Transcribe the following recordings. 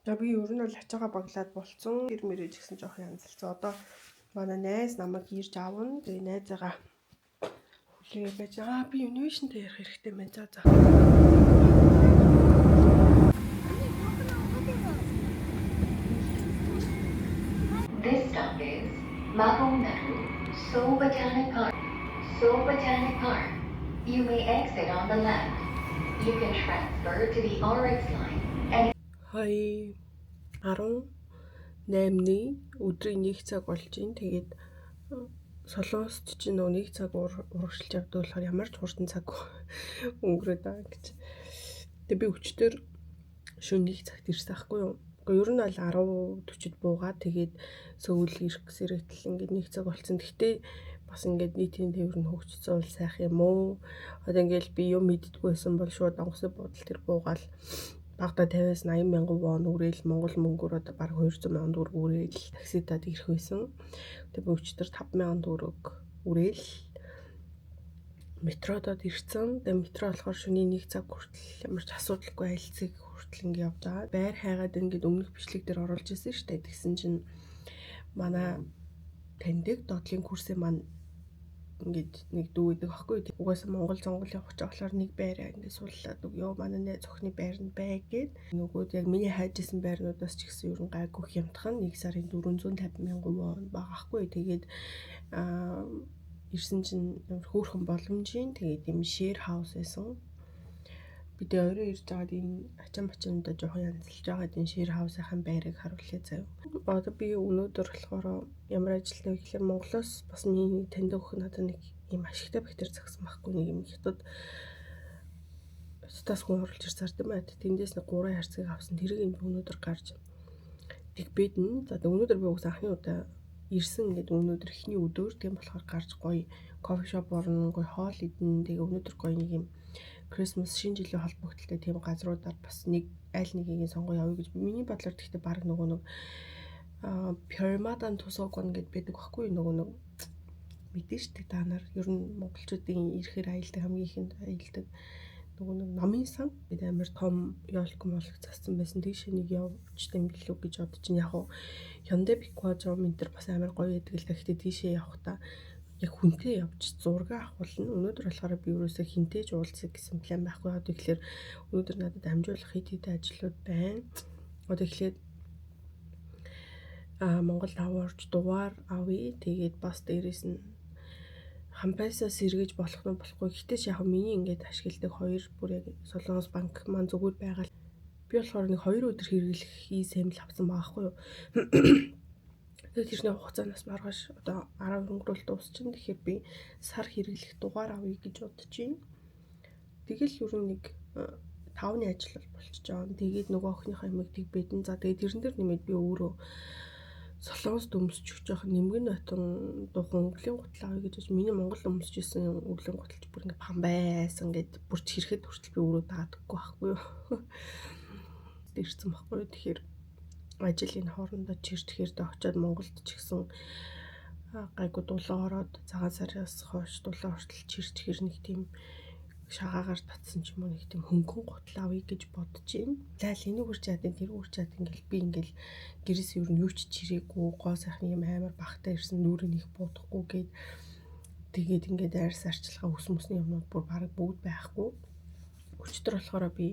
За би ер нь бол ачаага баглаад болцсон. Гэр мэрэж гэсэн жоох янзалцсан. Одоо манай найз намайг ирж аавна. Тэгээ найзаагаа хүлээе байж. Би инновашнтэй ярих хэрэгтэй байна. За. This stop is Mahong Nadu, Seoul Botanic Park. Seoul Botanic Park. You may exit on the left. You can transfer to the RX line and 18-ны өдрийн 1 цаг болж байна. Тэгээд Солонгост чинь нөгөө 1 цаг урагшилж явдаг болохоор ямар ч хурдан цаг өнгөрөөд байгаа гэж. Тэгээд би өчтөр шөнө 1 цагт ирсэн байхгүй юу? Гэхдээ ер нь бол 10:40-д буугаад тэгээд Сөүл ирэх сэрэгтэл ингээд 1 цаг болсон. Гэхдээ бас ингээд нийтийн тээвэр нь хөгжсөн бол сайх юм уу? Одоо ингээд би юм мэддэггүй байсан бол шууд онгоцны буудал тэр буугаал багада 50-аас 80 мянган вон үрээл Монгол мөнгөөр одоо баг 200 мянган төгрөг үрээл таксидад ирэх байсан. Тэгээд өчтөр 5 мянган төгрөг үрээл метродод ирсэн. Тэгээд метро болохоор шөнийн 1 цаг хүртэл ямар ч асуудалгүй аялцыг хүртэл ингээд явж байгаа. Байр хайгаад ингээд өмнөх бичлэг дээр оруулж ирсэн шүү дээ. Тэгсэн чинь манай таньдаг доотлын курсын маань ингээд нэг дүү гэдэг аахгүй. Угаасаа Монгол зонгол явах гэж болохоор нэг байраа ингээд сууллаад өгөө. Манай найз охины байр нь бай гэд. Нөгөөд яг миний хайжсэн байрнуудаас ч гэсэн ер нь гайгүй хямдхан 1 сарын 450 мянган вон байгаа аахгүй. Тэгээд ирсэн чинь хөөрхөн боломжийн тэгээд юм шэр хаус байсан. Бид өөрөө ирж байгаад энэ ачаамда жоохон янзлж байгаад энэ шэр хаусынхаа байрыг харуулъя заяа. Одоо би өнөөдөр болохоор ямар ажилладаг вэ гэхээр Монголоос бас миний таньдаг охин надад нэг юм ашигтай бактери загсан байхгүй, нэг юм хятад стас хүн оруулж ирсаар тийм байт. Тэндээс нэг 3 харьцгийг авсан. Тэрийг энэ өнөөдөр гарч тэгбэд нь. За өнөөдөр би угсаа анхны удаа ирсэн ингээд өнөөдөр эхний өдөр тийм болохоор гарч гоё кофе шоп орно, гоё хоол идэн. Тэгээ өнөөдөр гоё нэг юм Christmas шинэ жилийн холбогдлолтой тийм газруудаар бас нэг аль нэгийг сонгоё явъя гэж миний бодлоор тэгтээ баг нөгөө нэг Pyramid Tusagon гэдээ байдаг байхгүй нөгөө нэг мэдэн штэ та нар ер нь монголчуудын ирэхээр аялдаг хамгийн ихэнд аялдаг нөгөө нэг номын сан гэдэг амар том ёолк молк зассан байсан. Тийш нэг явчтай юм билүү гэж бодож чинь яг Hyundai Pickup ментер бас амар гоё байдаг л гэхдээ тийшээ явахдаа яг хүнтэй явж зураг авахулна. Өнөөдөр болохоор би юусоо хинтээж уулзах гэсэн план байхгүй. Одоо тэгэхээр өнөөдөр надад амжуулах хэд ажлууд байна. Одоо тэгэхээр Монгол аваарч дугаар авъя. Тэгээд бас дээрээс нь хамбайсаа сэргэж болох нь болохгүй. Гэтэ ч яг миний ингээд ашигладаг 2 бүр яг Солонгос банк маань зүгээр байгаа. Би болохоор нэг 2 өдөр хэрэглэх e-SIM л авсан байгаа хгүй юу. Тэгээд тэрний хугацаанаас маргааш одоо 10 өнгөрөөл дуусчихна. Тэгэхээр би сар хэрэглэх дугаар авъя гэж бодож байна. Тэгэл ер нь нэг 5-ны ажил болчихж байгаа. Тэгээд нөгөө охиныхаа юмыг тэгбэдэн. За тэгээд тэрэн дээр нэмээд би өөрөө Солонгост өмсчих жоох нэмгэн нотон духан өвлийн гутал авъя гэж миний Монгол өмсөжсэн өвлийн гуталч бүр ингээ пам байсан гэд бүрч хэрэхэд хүртэл би өөрөө даадаггүй байхгүй юу. Ирсэн байхгүй юу. Тэгэхээр ажлын хоорондоо чирчхээр дэ очиод Монголд ч гэсэн гайгүй дулаан ороод цагаан сараас хойш дулаан хүртэл чирчхээр нэг тийм шагаагаар татсан ч юм уу нэг тийм хөнгөн гутал авъя гэж бодож байна. Зайл энийг үрч чадын тэр үрч чад ингээл би ингээл гэрээс юу нь юу ч чирээгүй гоо сайхан юм амар бахтай ирсэн нүүрээ нэг буудахгүй гээд тэгээд ингээд арьс арчилгаа ус мөсний юмнууд бүр бараг бүгд байхгүй. Өчтөр болохоор би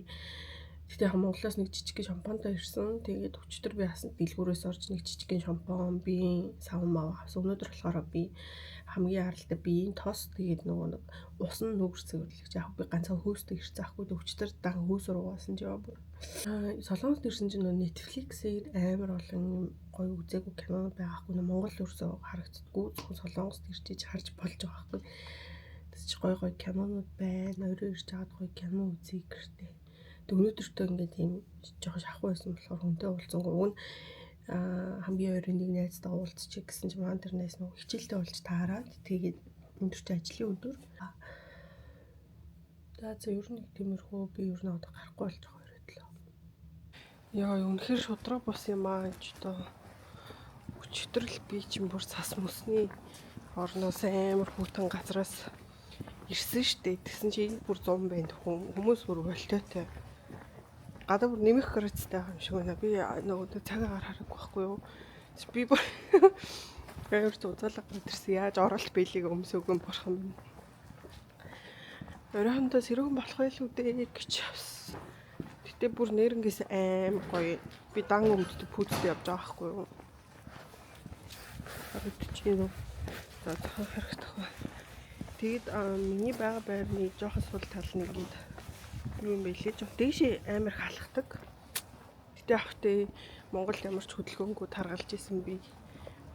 тэгтээ яг Монголоос нэг жижиг шампантай ирсэн. Тэгээд өчтөр би хасан дэлгүүрээс орж нэг жижиг шампан би савн мав авсан. Өнөөдөр болохоор би хамгийн аралтай биеийн тос тэгээд нөгөө нэг усан нүгэрцэг үлгэж яг би ганцхан хөөстэй ирсэн ахгүй өчтөр дан хөөсөр угаасан ч яваа бүр. Солонгост ирсэн чинь нөгөө Netflix-ээр амар олон гоё үзээгүй кинонууд байгаа ахгүй Монгол өрсөө харагддаггүй зөвхөн Солонгост ирчиж харж болж байгаа ахгүй. Тэс чи гоё гоё кинонууд байна. Өөрөө ирж чаад гоё кино үзье гэртээ. Тэг өнөөдөртөө ингээд тийм жоохон шахуу байсан болохоор хүнтэй уулзсангүй уг нь хамгийн ойрын нэг найзтай уулзчих гэсэн чинь маань тэр найз нөгөө хичээлдээ уулж таараад тэгээд өнөөдөр чи ажлын өдөр. За ер нь нэг тиймэрхүү би ер нь одоо гарахгүй болж байгаа өрөөдлөө. Яа үнэхээр шудраг бус юм аа гэж одоо өчтөрл би чинь бүр цас мөсний орноос амар хүүтэн газраас ирсэн штэ. Тэгсэн чи бүр 100 байна хүмүүс бүр волтойтой гадаа бүр нэмэх хэрэгцтэй юм шиг байна. Би нөгөө цагаагаар харахгүй байхгүй юу. Би бүр өөр зузаалга мэдэрсэн. Яаж оролт биелийг өмсөөгөн бурхан минь. Оройхондоо сэрүүн болох байлгүй дээ гэж. Гэтэ бүр нэрнгээс аим гоё. Би дан өмддөг пүүцтэй явж байгаа байхгүй юу. Харагдчихэв. За цахаа харагдах ба. Тэгэд миний байгаа байрны жоохон сул тал нэгэд юу юм бэ лээ. Жоо дээшээ амар халахдаг. Гэтэ авахтай Монгол ямар ч хөдөлгөөнгүй таргалж исэн би.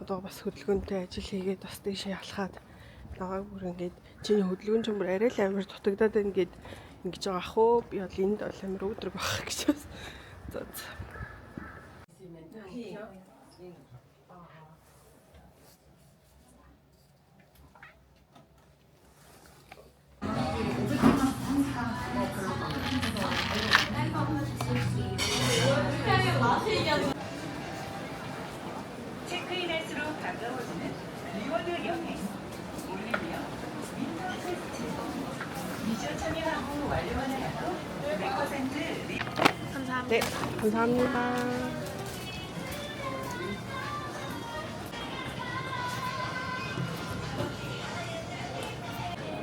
Одоо бас хөдөлгөөнтэй ажил хийгээд бас дээшээ халахад наваа бүр ингээд чиний хөдөлгөөн ч бүр арай л амар дутагдаад ингээд ингэж байгаа ах уу. Би бол энд бол амар өөдрөг байх гэж бас. За. 체크인할수록 가까워지는 리워드 여행 올리브영 윈터 페스티벌 미션 참여하고 완료만 하여도 100% 네, 감사합니다.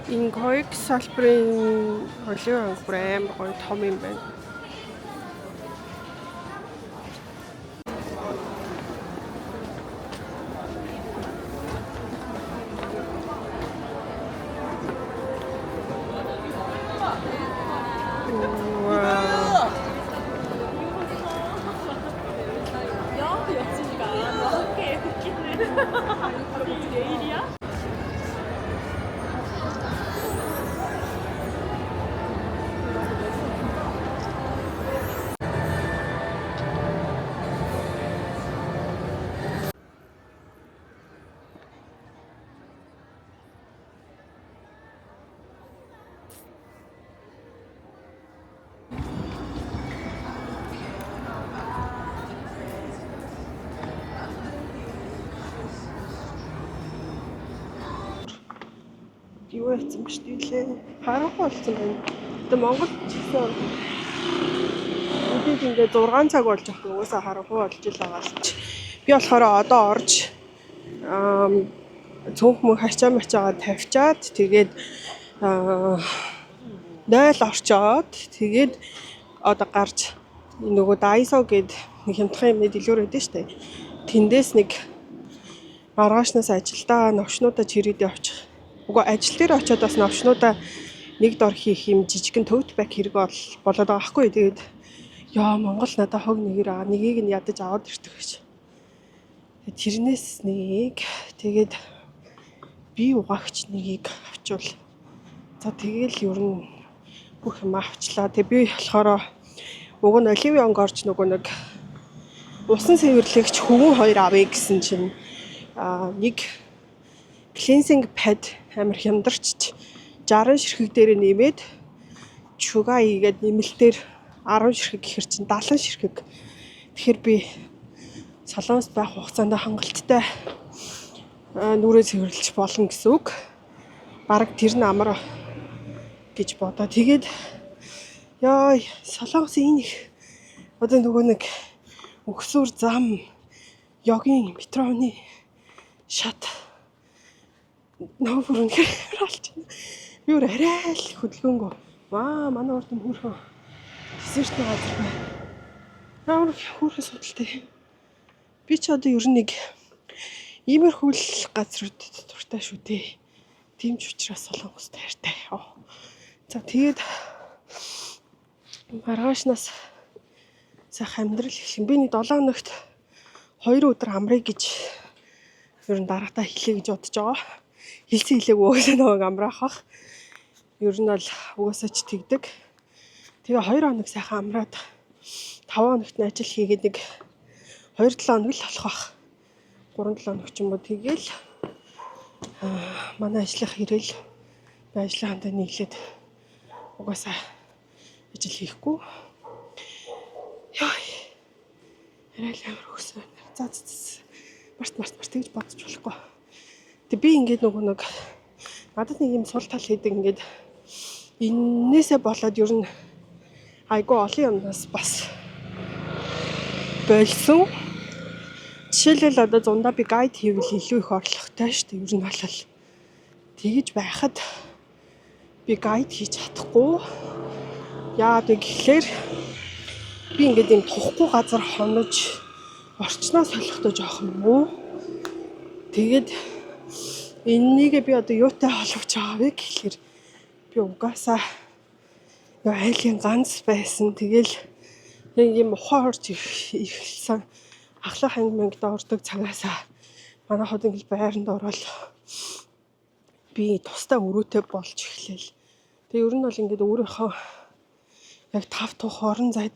Энэ хоёрт салбарын оливын бүр амар гоё том юм байна. Юу яцсан ба шүү дээ. Харахгүй болсон байна. Тэгээ Монгол ч гэсэн үдээд ингээд 6 цаг болж байгаа. Угаасаа харахгүй болж ил байгаа л чи. Би болохоор одоо орж цөөнх мөн хачаа мачаагаа тавьчаад тэгээд 0 орчоод тэгээд одоо гарч нөгөө Daiso гээд нэг хямдхан юм дэлгүүр өгдөө штэ. Тэндээс нэг маргаашнаас ажилдаа новшнуудаа чирээдээ очих. Уг ажил дээр очиод бас новшнуудаа нэг дор хийх юм жижигэн tote bag хэрэг болоод байгаа хгүй. Тэгээд яа Монгол надад хог нэгээр аа нэгийг нь ядаж аваад ирдэг гэж. Тэрнээс нэг тэгээд би угаагч нэгийг авчвал за тэгэл ер нь бүх юм авчлаа. Тэг би болохоор уг нь оливын орж нөгөө нэг усан сэвэрлэгч хөвгөн 2 авъя гэсэн чинь нэг cleansing pad амар хямдарч 60 ширхэг дээр нэмээд чуга ийгээд нэмэлтээр 10 ширхэг гэхэр чинь 70 ширхэг. Тэгэхээр би Солонгост байх хугацаанд хангалттай нүрээ цэвэрлэж болно гэсэн үг. Бараг тэр нь амар гэж бодоо. Тэгээд яа Солонгос энэ их одоо нөгөө нэг өгсүр зам ёгийн метроны шат нөөөр үнэхээр алж байна. Би өөр арай л хөдөлгөөнгөө. Ваа манай урд юм хөрхөө. Десертны газар байна. Наар хөрхөө судалтай. Би ч одоо ер нь нэг иймэрхүү газруудад дуртай шүү дээ. Тийм ч учраас Солонгос таартай. За тэгээд маргаашнаас сайхан амьдрал эхлэн. Би нэг 7 хоногт 2 өдөр амрыг гэж ер нь дараатаа хэлье гэж бодож байгаа. Хэлсэн хэлээгүй угаасаа нөгөө амраах бах. Ер нь бол угаасаа ч тэгдэг. Тэгээ 2 хоног сайхан амраад 5 хоногт нь ажил хийгээд нэг 2-7 хоног л болох бах. 3-7 хоног ч юм уу тэгээл манай ажлынх ирээл би ажлынхандаа нийлээд угаасаа ажил хийхгүй. Яа. Арай л амар өсөө. За март тэгж бодож болохгүй. Тэг би ингээд нөгөө нэг надад нэг юм сул тал хийдэг ингээд энээсээ болоод ер нь айгүй олон юмнаас бас болсон. Жишээлбэл одоо зундаа би гайд хийвэл илүү их орлоготой шүү дээ. Ер нь бол тэгэж байхад би гайд хийж чадахгүй. Яагаад гэвэл би ингээд юм тухгүй газар хонож орчноо солихдоо жоохон муу. Тэгээд энэнийг би одоо юутай холбож байгаа вэ гэхээр би угаасаа айлын ганц байсан. Тэгэл яг юм ухаан орж ирсэн. Ахлах ангид ордог цагаасаа манай хот ингээл байранд ороод би тустай өрөөтэй болж эхлэв. Тэгээ ер нь бол ингээд өөрийнхөө яг 5 тух орон зайд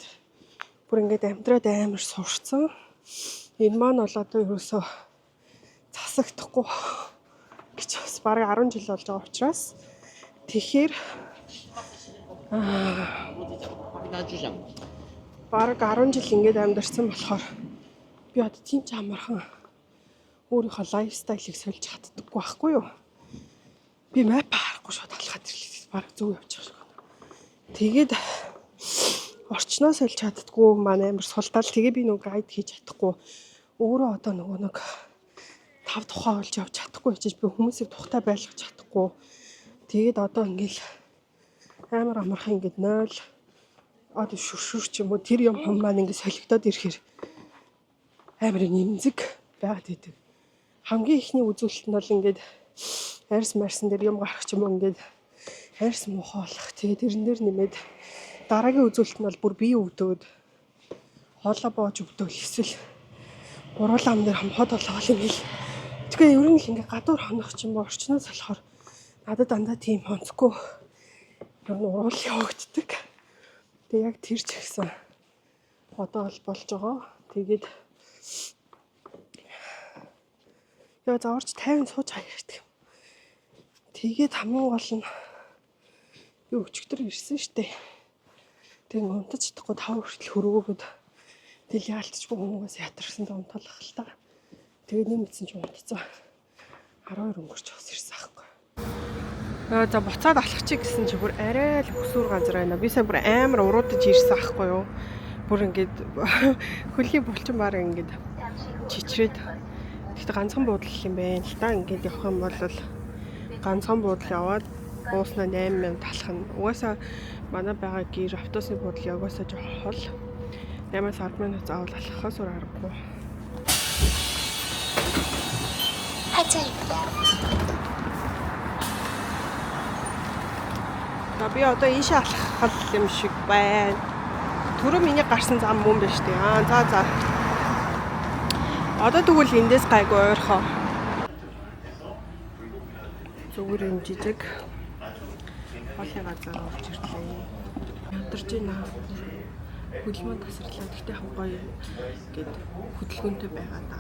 бүр ингээд амьдраад амар сурцсан. Энэ маань бол одоо ерөөсөө засагдахгүй гэж бас бараг 10 жил болж байгаа учраас тэгэхээр бараг 10 жил ингээд амьдарсан болохоор би одоо тийм ч амархан өөрийнхөө лайфстайлыг сольж чаддаггүй байхгүй юу? Би мэп харахгүй шууд алхаад ирлээ. Бараг зөв явж байгаа шиг. Тэгээд орчноо сольж чаддаггүй маань амар сулдаал. Тэгээ би нөгөө гайд хийж чадахгүй. Өөрөө одоо нөгөө нэг 5 тухай болж явж чадахгүй гэж би хүмүүсийг тухтай байлгаж чадахгүй. Тэгээд одоо ингээл амар амархан ингээд 0 одоо шүршүр ч юм уу тэр юм маань ингээд солигдоод ирэхээр амар нэмзэг байгаад идэв. Хамгийн ихний үзүүлэлт нь бол ингээд арьс марсан дээр юм гарах ч юм уу ингээд арьс мухаалах. Тэгээд тэрэн дээр нэмээд дараагийн үзүүлэлт нь бол бүр бие өвдөөд хоолоо боож өвдөөл эсвэл гуруулам дээр хамхаад болоо юм хэл. Тэгэхээр ер нь л ингээд гадуур хонох ч юм уу орчноос болохоор надад дандаа тийм онцгүй ер нь уруул явагддаг. Тэгээ яг тэр ч ихсэн одоо бол болж байгаа. Тэгээд яа заорч 50 сууж хаяа гэдэг юм. Тэгээд хамгийн гол нь би өчигдөр ирсэн штэ. Тэгээд унтаж чадахгүй 5 хүртэл хөрөөгөөд тэгэл яалтчгүй хүмүүст ятарсан дэ унтаалах л та. Тэгээд нэмсэн ч унтцсан. 12 өнгөрч хос ирсэн аахгүй. За буцаад алхах чи гэсэн чи бүр арай л өсвөр газар байна. Би сая бүр амар уруудаж ирсэн аахгүй юу. Бүр ингээд хөлгийн булчин бараа ингээд чичрээд. Гэхдээ ганцхан буудлал юм байна л та. Ингээд явах юм бол ганцхан буудлал яваад ууснаа 8 минут алхах нь. Угаасаа манай байгаа гэр автобусны буудлал угаасаа жоох хол. 8-10 минут заавал алхахаас өөр аргагүй. Би одоо ийшээ алхах юм шиг байна. Түрүү миний гарсан зам мөн байна шүү дээ. За. Одоо тэгвэл эндээс гайгүй ойрхоо. Зүгээр юм жижиг хоолны газар орж ирлээ. Ядарч байна. Хөдөлмөрийн тасарлаа. Гэхдээ гоё гээд хөдөлгөөнтэй байгаа да.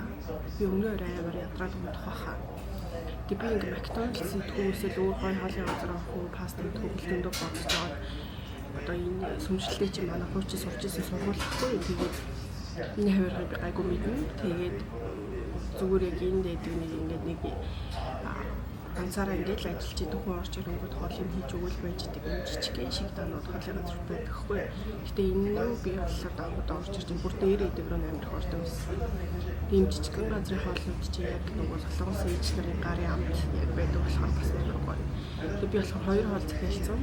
Би өмнөөр амар ядраад унтах байхаа. Тэгээ би ингээ Макдоналдс идэггүйсэл өөр гоё хоолны газар авах уу, паста идэггүйсэлдөө бодож байгаа. Одоо энэ сүмжлэлтэй чи манай хуучин сурч ирсэн сургуулихгүй. Тэгээд энэ хавирыг би гайгүй мэднэ. Тэгээд зүгээр яг энэ дэдэг нэг ганцаараа ингээд л ажиллаж идэх хүн орж ирэнгүүт хоол юм хийж өгөл байж идэг юм жижигхэн шиг данууд хоолны газар байдаг хгүй. Гэтэ энэ нь би болохоор давхад орж ирж бүр дээр идэг рүү амирх ордог байсан. Тийм жижигхэн газрын хоолнууд чи яг нөгөө солонгос ээж нарын гарын амт яг байдаг болохоор бас амар гоё. Тэгээд би болохоор 2 хоол захиалсан.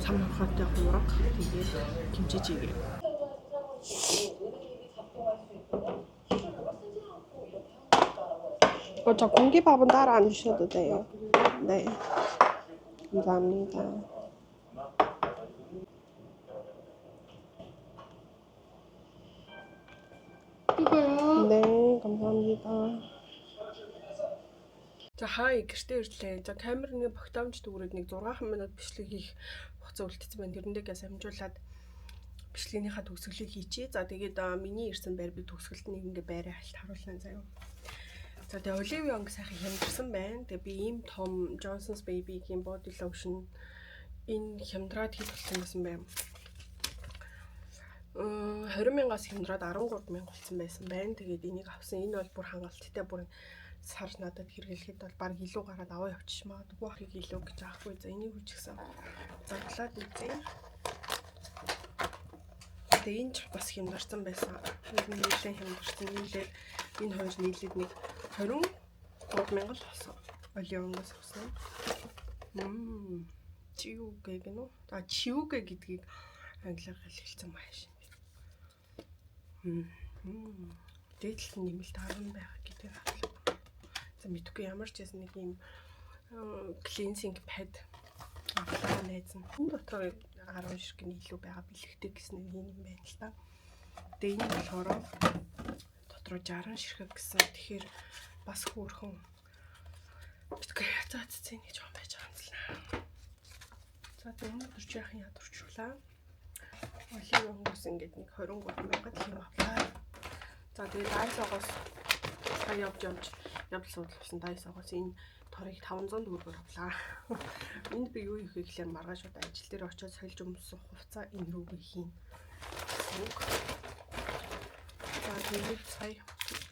Самхатай хуурга тэгээд кимчижигээ. 저 공기밥은 따로 안 주셔도 돼요. 네. 감사합니다. 이거요? 네, 감사합니다. За хаа гэртээ ирлээ. За камерны багтаамж дүүрээд нэг 6 минут бичлэг хийх хугацаа үлдсэн байна. Тэрнээс амжуулаад бичлэгийнхаа төгсгөлийг хийчихье. За тэгээд миний ирсэн байр би төгсгөлд нэг ингээ байраа хальт харуулсан заяа. За тэгээ Olivia Young сайхан хямдсан байна. Тэгээ би ийм том Johnson's Baby-гийн body lotion энэ хямдраад хийх болсон байсан байна. 20,000-аас хямдраад 13,000 болсон байсан байна. Тэгээд энийг авсан. Энэ бол бүр хангалттай бүр сар надад хэрэглэхэд бол баг илүү гараад аваа явчих магадгүй ахыг илүү гэж аахгүй. За энийг үжигсэн. Заглаад үзье. Тэгээ энэ ч бас хямдарсан байсан. Нэг нэлээд хямдарсан. Нийлээд энэ хоёр нийлээд нэг 23,000 л болсон. Олионоос авсан. Чиугэ гэнэ үү? Чиугэ гэдгийг англиар хэлсэн маш. Дээдлэлт нэмэлт 10 байгаа гэдэг хаалт. За мэдгүй ямар ч гэсэн нэг юм cleansing pad авлаа найзан. Энэ дотор 10 ширхгийн илүү байгаа бэлэгтэй гэсэн нэг юм байна л та. Тэгээ энэ болохоор дотроо 60 ширхэг гэсэн. Тэгэхээр бас хөөрхөн битгүй цаацсан гэж юм байж байгаа юм л. За өнөөдөр ч яхан ядурчлаа. Оливын хөнгөс ингээд нэг 23,000 юм авлаа. За тэгээд дайсогоос сая явж суудлсан дайсогоос энэ торыг 500 төгрөгөөр авлаа. Энд би юу хийх гэхээр маргааш удаа ажил дээр очиод сольж өмсөх хувцас энэ рүү хийн. За тэгээд сая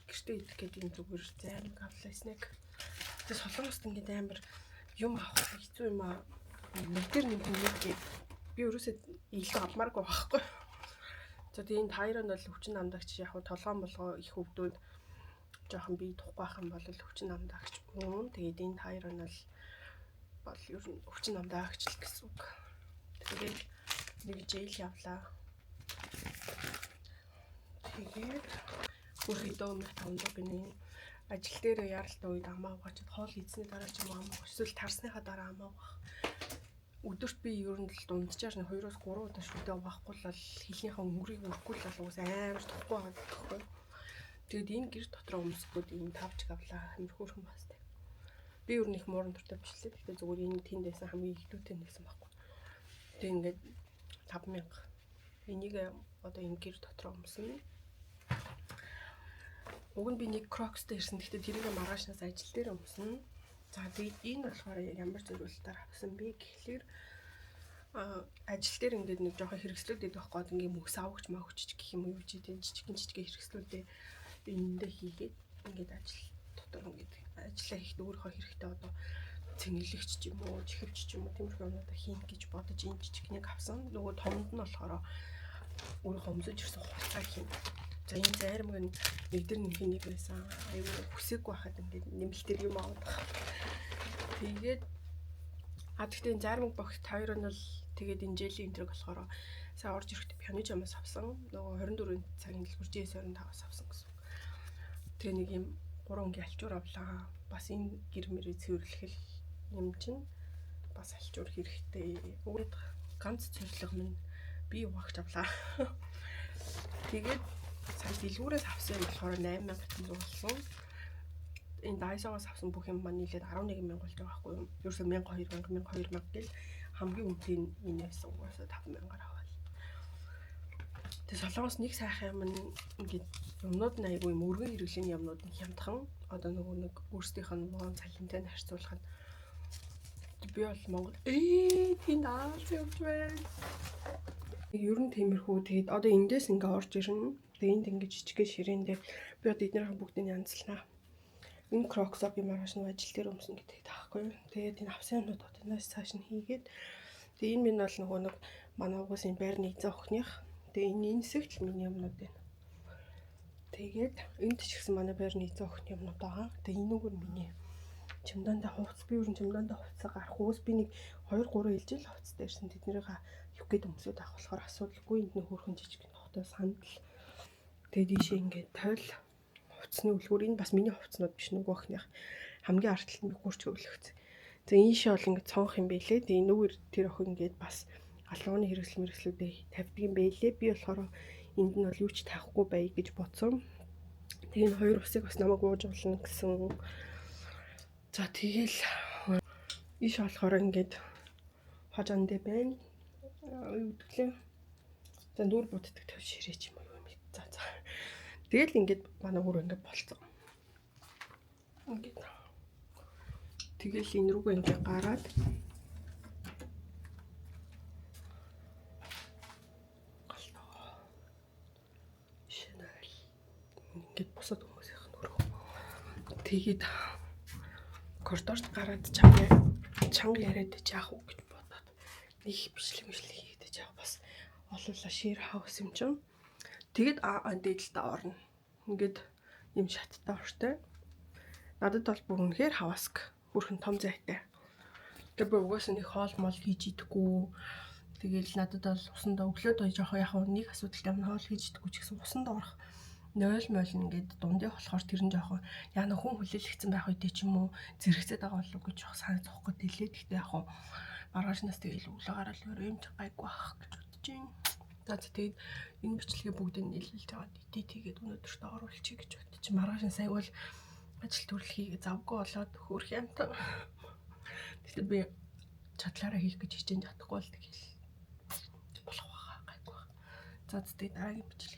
гэртээ идэх гэдэг юм зүгээр зайг авлаа снэк. Тэгээд солонгост ингээд амар юм авах хэцүү юм аа. Нэг дээр нэг би ерөөсөө илүү авмааргүй байхгүй. За тэгээд энэ тайр нь бол хүчин намдагч яг толгоон болгоо их хөвдөөд жоохон бие тухгүй байх юм бол хүчин намдагч мөн. Тэгээд энэ тайр нь бол ер нь хүчин намдагч л гэсэн үг. Тэгээд нэг жил явлаа. Тэгээд хүрээдөө 500 гинэ ажил дээр яралтай үед амаа угаачаад хоол хийсний дараа ч юм уу амаа эсвэл тарсныхаа дараа амаа угаах. Өдөрт би ер нь л дунджаар 2-3 удаа шүдэ уваахгүй л хэлнийхээ өнгөрийг өрөхгүй л уус амар тухгүй байгаа гэхгүй. Тэгэд энэ гэр дотроо өмсгүүд энэ 5 чиг авлаа. Амар хөөрхөн бастай. Би ер нь их муурын туртай биш лээ. Гэхдээ зүгээр энэ тэндээсэн хамгийн илүүтэй нэгсэн байхгүй. Тэг ингээд 5,000. Энийг одоо энэ гэр дотроо өмснө. Уг нь би нэг Crocs-тэй ирсэн. Гэхдээ тэрийг маргаашнаас ажил дээр өмснө. За тэгээд энэ болохоор ямар зөвлөлтөөр авсан бэ гэхлээр ажил дээр ингээд нэг жоохон хэрэгслүүд идэх гээд ингээд мөс авахч маагч гэх юм уу юу ч тийм жижиг хэрэгслүүдээ эндээ хийгээд ингээд ажил дотор ингээд ажиллаа хийхэд өөрийнхөө хэрэгтэй одоо цэнгэлэгч ч юм уу чихвч ч юм уу тиймэрхүү юмудаа хийн гэж бодож энэ жижигнийг авсан. Нөгөө томд нь болохоор өөрийнхөө өмсөж ирсэн хуцаа хийн. За энэ зарим нэг дээр нэг байсан. Аюу хүсээгүй байхад ингээд нэмэлтээр юм аваад байгаа. Тэгээд гэхдээ зарим бохт хоёр нь бол тэгээд энэ жилийн энтриг болохоор сая орж ирэхдээ пиано жамаас авсан. Нөгөө 24 цагийн дэлгүүр GS25-аас авсан гэсэн. Тэгээ нэг юм 3 өнгийн алчуур авлаа. Бас энэ гэр мэрээ цэвэрлэх юм чинь бас алчуур хэрэгтэй. Өгөөд ганц цэвэрлэх минь би угаагч авлаа. Тэгээд сая дэлгүүрээс авсан юм болохоор 8,500 болсон. Энэ дайсогоос авсан бүх юм маань нийлээд 11,000 болж байгаа байхгүй юу? Ерөөсөө 1,200 гэл хамгийн үнэтэй энэ байсан угаасаа 5,000-аар аваад. Тэгээ солонгос нэг сайхан юм ингээд юмнууд нь айгүй юм өргөн хэрэглэний юмнууд нь хямдхан. Одоо нөгөө нэг өөрсдийнх нь моон цалинтай нь харьцуулахад би бол Монгол тийм даалж явж байна. Ер нь тиймэрхүү. Тэгээд одоо эндээс ингээ орж ирнэ. Тэгээд энд ингээ жижигхэн ширээндээ би одоо эднэрийн бүгдийг янзлнаа. Энэ Crocs-аа би маргааш нь ажил дээр өмснө гэдэг таахгүй юу. Тэгээд энэ авсан юмнууд одоос цааш нь хийгээд тэгээд энэ минь бол нөгөө нэг манай угаас энэ байрны эзэн охиных. Тэгээд энэ хэсэгт л миний юмнууд байна. Тэгээд энд ч гэсэн манай байрны эзэн охины юмнууд байгаа. Тэгээд энүүгээр миний чемодантай хувцас би ер нь чемодантай хувцас гарах уус би нэг 2-3 ээлжил хувцастай ирсэн. Тэднэрийг юг гээд өмсөд авах болохоор асуудалгүй энд нэг хөөрхөн жижиг нохтой сандал. Тэгээд ийшээ ингээд тойл хувцсны үлгүүр энэ бас миний хувцснууд биш нөгөө охиных хамгийн ард талд нь хурц хөвлөгцсөн. За ийшээ бол ингээд цонх юм байлээ. Тэгээд энүүгээр тэр охин ингээд бас алууны хэрэгслүүдээ тавьдаг юм байлээ. Би болохоор энд нь бол юу ч таахгүй бай гэж бодсон. Тэгээд энэ хоёр усыг бас намайг ууж болно гэсэн. За тэгэл ийш болохоор ингээд хожонд дээр байна. Юу гэвэл за нүур буддаг төв ширээч юм уу. За. Тэгэл ингээд манай өөр ингээд болцсон. Ингээд. Тэгэл энэ рүүгээ ингээд гараад шинэл ингээд босоод хүмүүсийнх нь өрөө. Тэгээд коридорт гараад чанга яриад яах вэ гэж бодоод нэг бичлэг хийгээд яах бас олуулаа share house юм чинь. Тэгэд дээдлээ орно. Ингээд юм шаттай орштой. Надад бол бүр үнэхээр хаваск бүрхэн том зайтай. Тэр бүр угаасаа нэг хоол мол хийж идэхгүй. Тэгээл надад бол усанд өглөөд жоох яг нэг асуудалтай юм хоол хийж идэхгүй ч гэсэн усанд орох 0 ингээд дундаа болохоор тэр нь жоохон яна хүн хүлээлгцэн байх үедээ ч юм уу зэрэгцээд байгаа болов гэж жоох санаа зовхгүй дэлээ. Гэхдээ яг маргаашнаас тэгэл өглөө гараад юм ч гайгүй бах гэж бодож байна. За тэгээд энэ бичлэгээ бүгдийг нийлүүлж аваад тэгээд өнөөдөртөө оруулчих гэж бодчих. Маргаашнаас айвал ажил төрөл хийгээ завгүй болоод хөөх юмтай. Тэгэхдээ би чадлаараа хийх гэж хичээж чадахгүй бол тэгэл болох байгаа гайгүй. За тэгээд дараагийн бичлэг